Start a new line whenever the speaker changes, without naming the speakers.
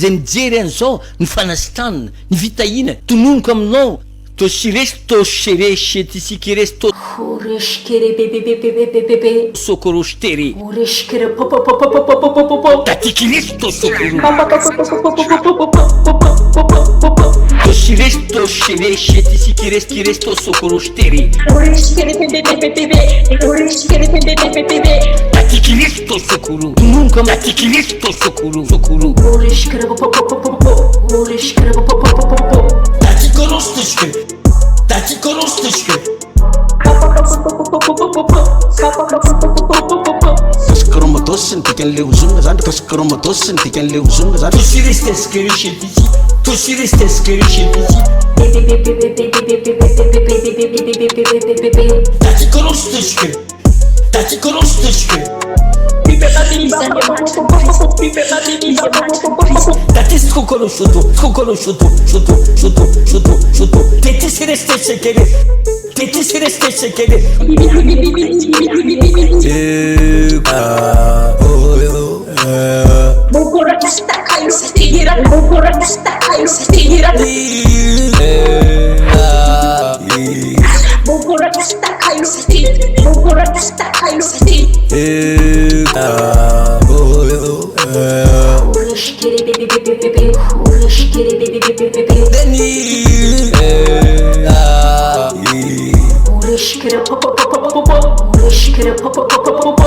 zay mijery an'izao ny fanasitanina ny vitahina tononoko aminao tosires toshereshetisikires to
oreshkere bebebebebebebe
sokorostere
oreshkere popopopopopopopopo
tatikiris tosokoro
tosires
toshereshetisikires tosokorostere
oreshkere bebebebebebe oreshkere bebebebebebe
tatikiris tosokoro tononoko tatikiris tosokoro sokoro
oreshkere popopopopopo oreshkere popopopopopo
Takikorostuşku, takikorostuşku.
Toskromotosin tikenle uzun zan toskromotosin tikenle uzun zan
Tusiristes görüşetici, tusiristes görüşetici. Takikorostuşku, takikorostuşku. Tatis kokonuşutu, kokonuşutu, şutu. Tetisireste şekeri, tetisireste şekeri.
Bogora está caindo, se tira. Bogora está caindo, se tira. Bogora está caindo, se tira. Bogora está caindo, se tira. Oreshkere bebebebebebe, oreshkere bebebebebebe. Oreshkere popopopopopo, oreshkere popopopopopo.